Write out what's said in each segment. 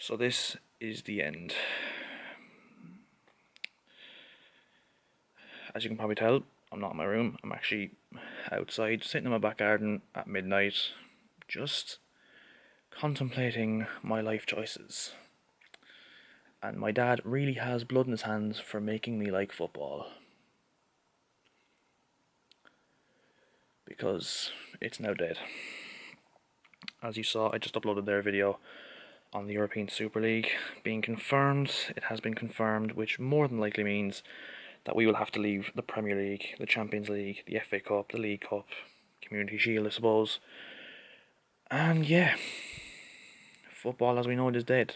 So this is the end. As you can probably tell, I'm not in my room. I'm actually outside, sitting in my back garden at midnight, just contemplating my life choices. And my dad really has blood in his hands for making me like football. Because it's now dead. As you saw, I just uploaded their video on the European Super League being confirmed. It has been confirmed, which more than likely means that we will have to leave the Premier League, the Champions League, the FA Cup, the League Cup, Community Shield, I suppose. And yeah, football as we know it is dead.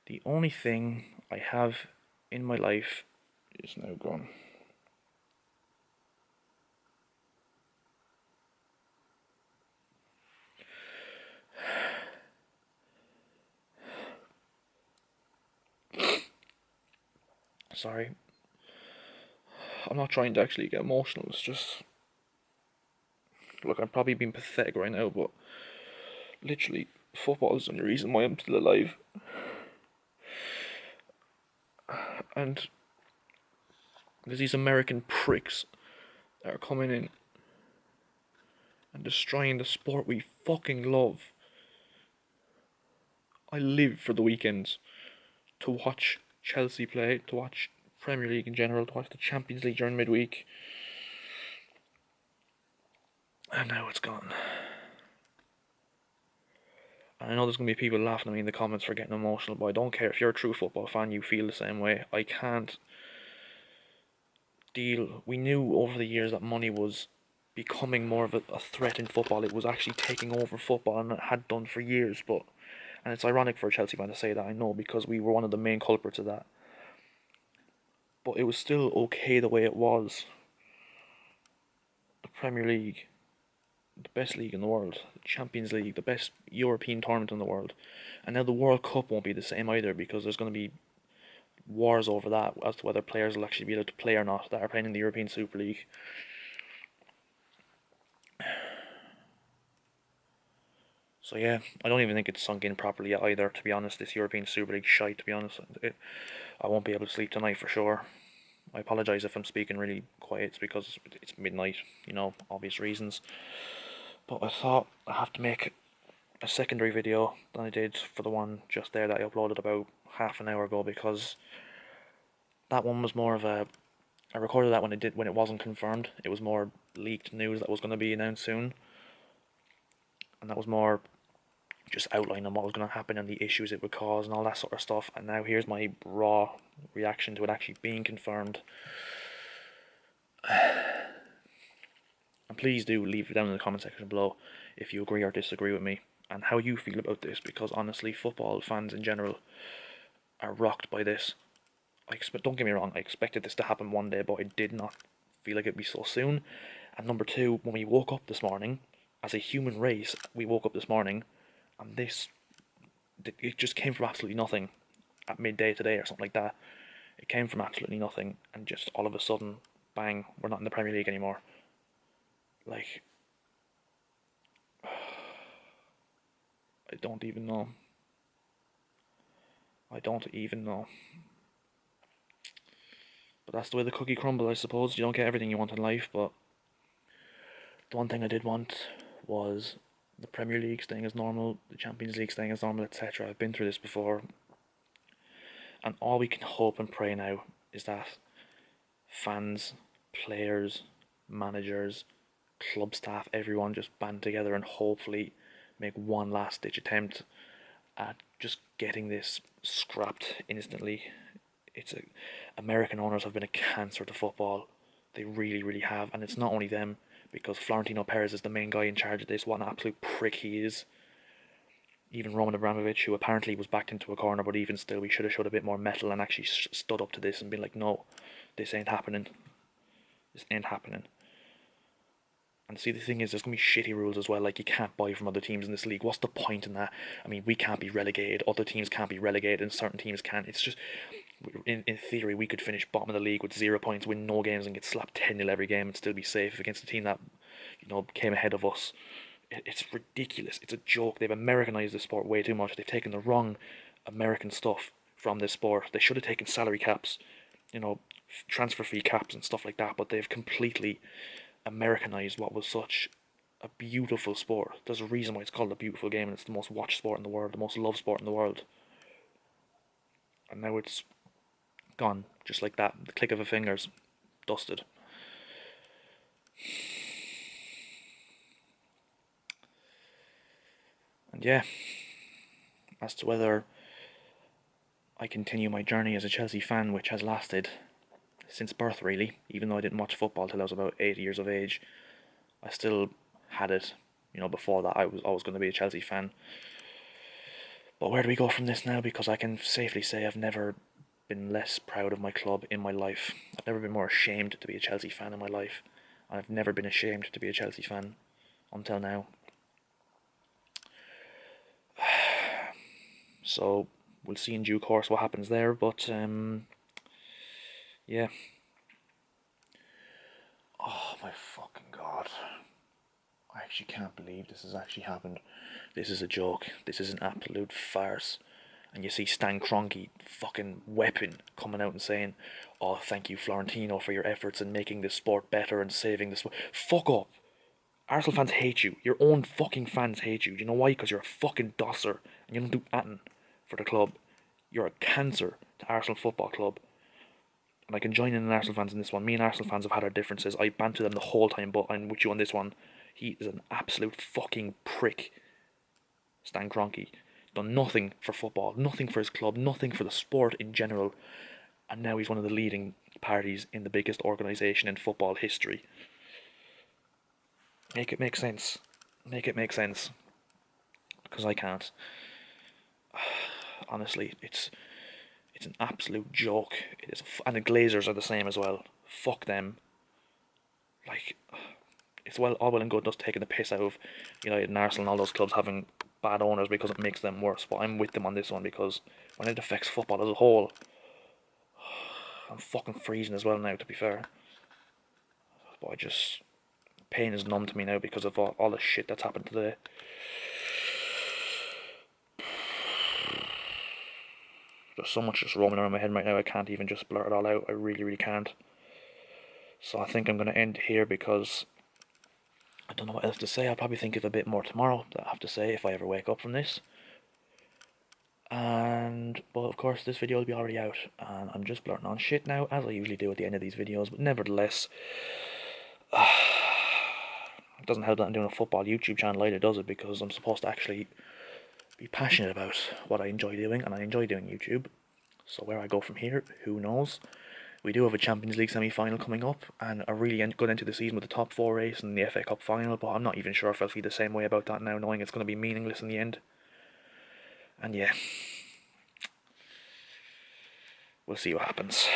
The only thing I have in my life is now gone. Sorry. I'm not trying to actually get emotional, it's just... Look, I'm probably being pathetic right now, but... Literally, football is the only reason why I'm still alive. And... There's these American pricks that are coming in and destroying the sport we fucking love. I live for the weekends to watch Chelsea play, to watch Premier League in general, to watch the Champions League during midweek. And now it's gone. And I know there's going to be people laughing at me in the comments for getting emotional, but I don't care. If you're a true football fan, you feel the same way. I can't deal. We knew over the years that money was becoming more of a threat in football. It was actually taking over football, and it had done for years. And it's ironic for a Chelsea fan to say that, I know, because we were one of the main culprits of that. But it was still okay the way it was. The Premier League, the best league in the world, the Champions League, the best European tournament in the world. And now the World Cup won't be the same either, because there's going to be wars over that as to whether players will actually be able to play or not that are playing in the European Super League. So yeah, I don't even think it's sunk in properly yet either, to be honest. This European Super League shite, to be honest. I won't be able to sleep tonight for sure. I apologise if I'm speaking really quiet. It's because it's midnight, obvious reasons. But I thought I have to make a secondary video than I did for the one just there that I uploaded about half an hour ago, because that one was more of I recorded that when it wasn't confirmed. It was more leaked news that was going to be announced soon, and that was more just outlining what was going to happen and the issues it would cause and all that sort of stuff. And now here's my raw reaction to it actually being confirmed. And please do leave it down in the comment section below if you agree or disagree with me and how you feel about this, because honestly, football fans in general are rocked by this. Don't get me wrong, I expected this to happen one day, but I did not feel like it'd be so soon. And number two, when we woke up this morning, as a human race, we woke up this morning, and it just came from absolutely nothing at midday today or something like that. It came from absolutely nothing, and just all of a sudden, bang, we're not in the Premier League anymore. Like, I don't even know. I don't even know. But that's the way the cookie crumbles, I suppose. You don't get everything you want in life, but the one thing I did want was the Premier League staying as normal, the Champions League staying as normal, etc. I've been through this before. And all we can hope and pray now is that fans, players, managers, club staff, everyone just band together and hopefully make one last ditch attempt at just getting this scrapped instantly. American owners have been a cancer to football. They really, really have, and it's not only them, because Florentino Perez is the main guy in charge of this. What an absolute prick he is. Even Roman Abramovich, who apparently was backed into a corner, but even still, we should have showed a bit more metal and actually stood up to this and been like, no, this ain't happening. This ain't happening. And see, the thing is, there's going to be shitty rules as well, like you can't buy from other teams in this league. What's the point in that? I mean, we can't be relegated, other teams can't be relegated, and certain teams can't. It's just, in theory, we could finish bottom of the league with 0 points, win no games, and get slapped 10-0 every game and still be safe against a team that, came ahead of us. It's ridiculous. It's a joke. They've Americanized the sport way too much. They've taken the wrong American stuff from this sport. They should have taken salary caps, you know, transfer fee caps and stuff like that, but they've completely Americanized what was such a beautiful sport. There's a reason why it's called a beautiful game, and it's the most watched sport in the world, the most loved sport in the world. And now it's gone, just like that, the click of a fingers, dusted. And yeah, as to whether I continue my journey as a Chelsea fan, which has lasted since birth, really, even though I didn't watch football till I was about 8 years of age, I still had it. Before that, I was always going to be a Chelsea fan. But where do we go from this now? Because I can safely say I've never been less proud of my club in my life. I've never been more ashamed to be a Chelsea fan in my life. And I've never been ashamed to be a Chelsea fan until now. So we'll see in due course what happens there. But yeah. Oh my fucking god. I actually can't believe this has actually happened. This is a joke. This is an absolute farce. And you see Stan Kroenke, fucking weapon, coming out and saying, "Oh, thank you, Florentino, for your efforts in making this sport better and saving this sport." Fuck up. Arsenal fans hate you. Your own fucking fans hate you. Do you know why? Because you're a fucking dosser and you don't do anything for the club. You're a cancer to Arsenal Football Club. And I can join in Arsenal fans in this one. Me and Arsenal fans have had our differences. I banter them the whole time, but I'm with you on this one. He is an absolute fucking prick. Stan Kroenke. Done nothing for football, nothing for his club, nothing for the sport in general. And now he's one of the leading parties in the biggest organisation in football history. Make it make sense. Make it make sense. Because I can't. Honestly, it's an absolute joke. It is, and the Glazers are the same as well. Fuck them. Like, it's all well and good just taking the piss out of United and Arsenal and all those clubs having bad owners because it makes them worse. But I'm with them on this one because when it affects football as a whole, I'm fucking freezing as well now, to be fair. But pain is numb to me now because of all the shit that's happened today. There's so much just roaming around my head right now, I can't even just blurt it all out. I really, really can't. So I think I'm going to end here because I don't know what else to say. I'll probably think of a bit more tomorrow that I have to say if I ever wake up from this. But of course this video will be already out, and I'm just blurting on shit now, as I usually do at the end of these videos, but nevertheless, it doesn't help that I'm doing a football YouTube channel either, does it? Because I'm supposed to actually be passionate about what I enjoy doing, and I enjoy doing YouTube. So where I go from here, who knows? We do have a Champions League semi-final coming up, and a really good end to the season with the top 4 race and the FA Cup final, but I'm not even sure if I'll feel the same way about that now, knowing it's going to be meaningless in the end. And yeah, we'll see what happens.